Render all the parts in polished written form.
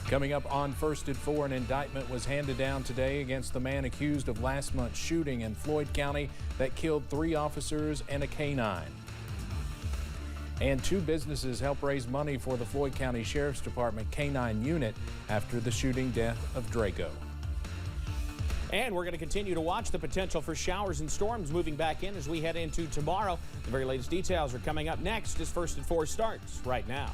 Coming up on First at 4, an indictment was handed down today against the man accused of last month's shooting in Floyd County that killed 3 officers and a K-9. And 2 businesses help raise money for the Floyd County Sheriff's Department K-9 unit after the shooting death of Drago. And we're going to continue to watch the potential for showers and storms moving back in as we head into tomorrow. The very latest details are coming up next as First at 4 starts right now.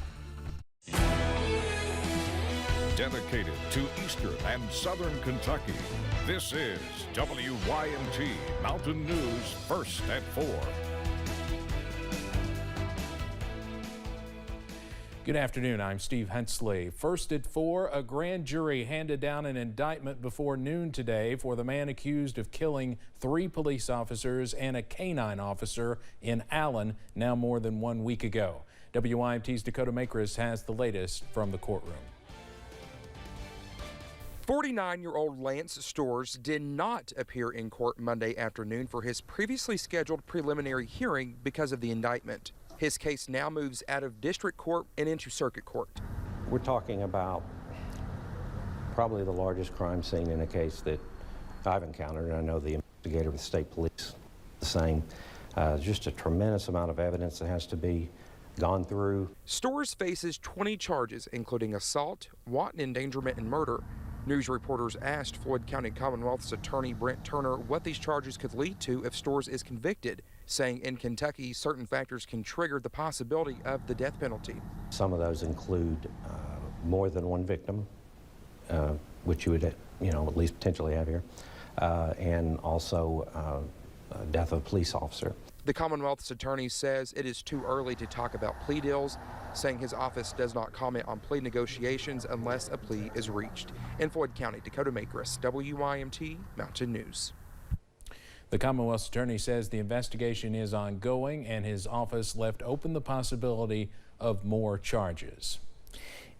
Dedicated to Eastern and Southern Kentucky, this is WYMT Mountain News First at 4. Good afternoon, I'm Steve Hensley. First at 4, a grand jury handed down an indictment before noon today for the man accused of killing 3 police officers and a K-9 officer in Allen now more than 1 week ago. WYMT's Dakota Makris has the latest from the courtroom. 49-year-old Lance Storrs did not appear in court Monday afternoon for his previously scheduled preliminary hearing because of the indictment. His case now moves out of district court and into circuit court. We're talking about probably the largest crime scene in a case that I've encountered, and I know the investigator with the state police the same. Just a tremendous amount of evidence that has to be gone through. Storrs faces 20 charges, including assault, wanton endangerment, and murder. News reporters asked Floyd County Commonwealth's attorney Brent Turner what these charges could lead to if Storrs is convicted, saying in Kentucky certain factors can trigger the possibility of the death penalty. Some of those include more than one victim, which you would at least potentially have here, and also death of a police officer. The Commonwealth's attorney says it is too early to talk about plea deals, saying his office does not comment on plea negotiations unless a plea is reached. In Floyd County, Dakota Makris, WYMT Mountain News. The Commonwealth's attorney says the investigation is ongoing and his office left open the possibility of more charges.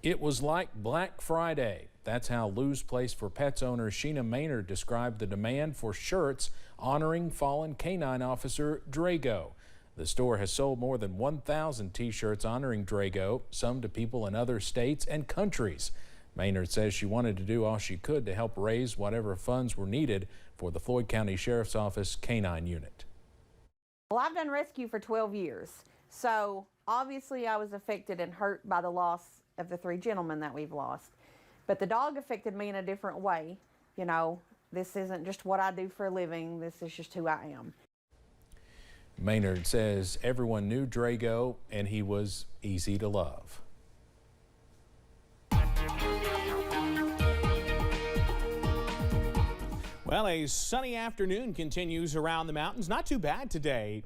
It was like Black Friday. That's how Lou's Place for Pets owner Sheena Maynard described the demand for shirts honoring fallen K-9 officer Drago. The store has sold more than 1,000 t-shirts honoring Drago, some to people in other states and countries. Maynard says she wanted to do all she could to help raise whatever funds were needed for the Floyd County Sheriff's Office K-9 unit. Well, I've done rescue for 12 years, so obviously I was affected and hurt by the loss of the 3 gentlemen that we've lost. But the dog affected me in a different way. You know, this isn't just what I do for a living, this is just who I am. Maynard says everyone knew Drago and he was easy to love. Well, a sunny afternoon continues around the mountains. Not too bad today,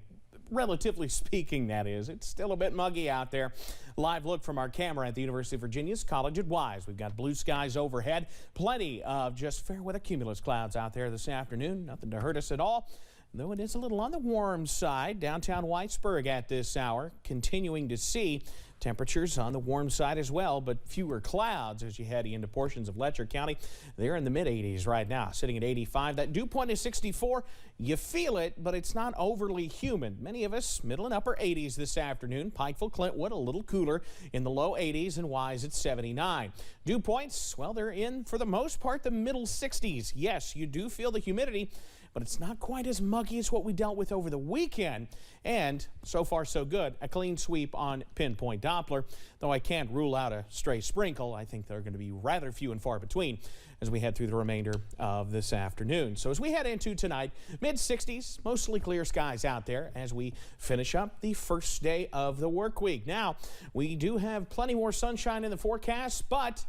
relatively speaking, that is. It's still a bit muggy out there. Live look from our camera at the University of Virginia's College at Wise. We've got blue skies overhead, plenty of just fair weather cumulus clouds out there this afternoon. Nothing to hurt us at all, though it is a little on the warm side. Downtown Whitesburg at this hour, continuing to see temperatures on the warm side as well, but fewer clouds as you head into portions of Letcher County. They're in the mid-80s right now, sitting at 85. That dew point is 64. You feel it, but it's not overly humid. Many of us middle and upper 80s this afternoon. Pikeville, Clintwood, a little cooler in the low 80s, and Wise at 79. Dew points, well, they're in for the most part the middle 60s. Yes, you do feel the humidity, but it's not quite as muggy as what we dealt with over the weekend. And so far so good, a clean sweep on pinpoint Doppler, though I can't rule out a stray sprinkle. I think they're going to be rather few and far between as we head through the remainder of this afternoon. So as we head into tonight, mid-60s, mostly clear skies out there as we finish up the first day of the work week. Now, we do have plenty more sunshine in the forecast, but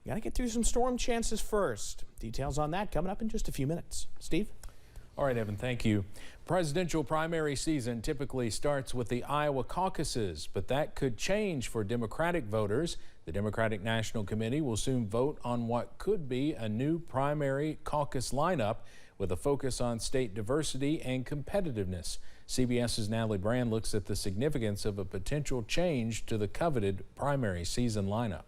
you got to get through some storm chances first. Details on that coming up in just a few minutes. Steve? All right, Evan, thank you. Presidential primary season typically starts with the Iowa caucuses, but that could change for Democratic voters. The Democratic National Committee will soon vote on what could be a new primary caucus lineup with a focus on state diversity and competitiveness. CBS's Natalie Brand looks at the significance of a potential change to the coveted primary season lineup.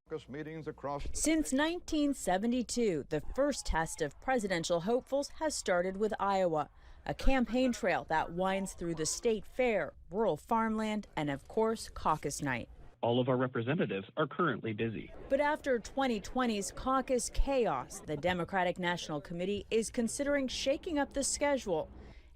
Since 1972, the first test of presidential hopefuls has started with Iowa, a campaign trail that winds through the state fair, rural farmland, and of course, caucus night. all of our representatives are currently busy. But after 2020's caucus chaos, the Democratic National Committee is considering shaking up the schedule.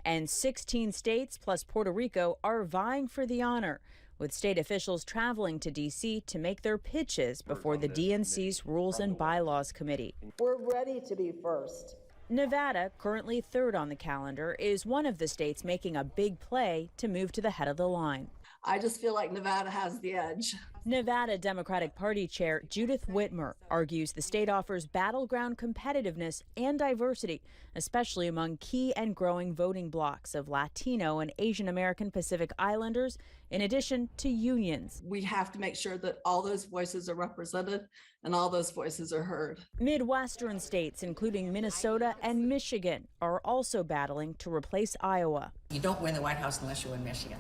And 16 states plus Puerto Rico are vying for the honor, with state officials traveling to D.C. to make their pitches before the DNC's Rules and Bylaws Committee. We're ready to be first. Nevada, currently third on the calendar, is one of the states making a big play to move to the head of the line. I just feel like Nevada has the edge. Nevada Democratic Party Chair Judith Whitmer argues the state offers battleground competitiveness and diversity, especially among key and growing voting blocs of Latino and Asian American Pacific Islanders, in addition to unions. We have to make sure that all those voices are represented and all those voices are heard. Midwestern states, including Minnesota and Michigan, are also battling to replace Iowa. You don't win the White House unless you win Michigan.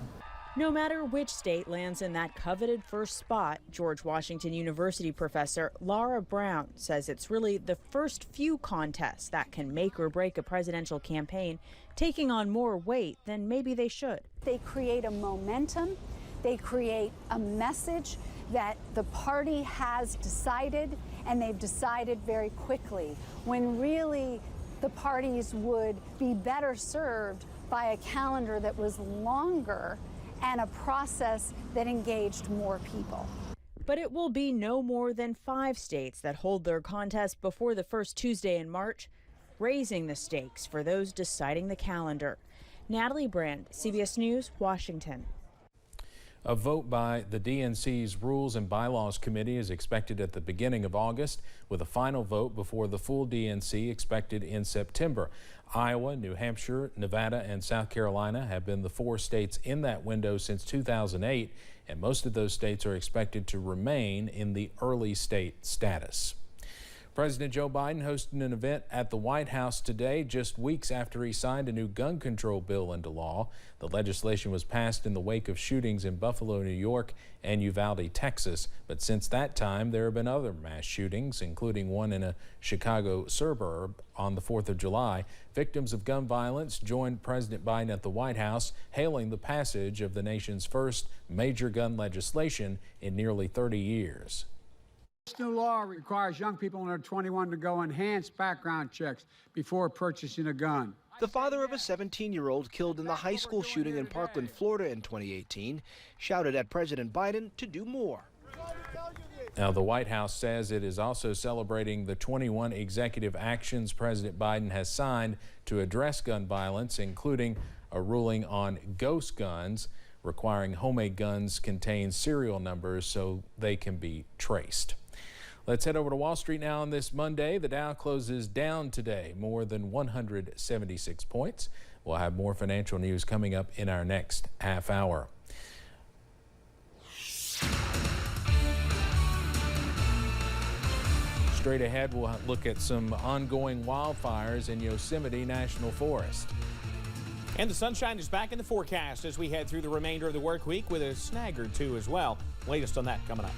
No matter which state lands in that coveted first spot, George Washington University professor Laura Brown says it's really the first few contests that can make or break a presidential campaign, taking on more weight than maybe they should. They create a momentum, they create a message that the party has decided, and they've decided very quickly, when really the parties would be better served by a calendar that was longer and a process that engaged more people. But it will be no more than 5 states that hold their contest before the first Tuesday in March, raising the stakes for those deciding the calendar. Natalie Brand, CBS News, Washington. A vote by the DNC's Rules and Bylaws Committee is expected at the beginning of August, with a final vote before the full DNC expected in September. Iowa, New Hampshire, Nevada, and South Carolina have been the 4 states in that window since 2008, and most of those states are expected to remain in the early state status. President Joe Biden hosted an event at the White House today, just weeks after he signed a new gun control bill into law. The legislation was passed in the wake of shootings in Buffalo, New York, and Uvalde, Texas. But since that time, there have been other mass shootings, including one in a Chicago suburb on the 4th of July. Victims of gun violence joined President Biden at the White House, hailing the passage of the nation's first major gun legislation in nearly 30 years. This new law requires young people under 21 to go enhanced background checks before purchasing a gun. The father of a 17-year-old killed in the high school shooting in Parkland, Florida in 2018, shouted at President Biden to do more. Now, the White House says it is also celebrating the 21 executive actions President Biden has signed to address gun violence, including a ruling on ghost guns, requiring homemade guns contain serial numbers so they can be traced. Let's head over to Wall Street now on this Monday. The Dow closes down today, more than 176 points. We'll have more financial news coming up in our next half hour. Straight ahead, we'll look at some ongoing wildfires in Yosemite National Forest. And the sunshine is back in the forecast as we head through the remainder of the work week, with a snag or two as well. Latest on that coming up.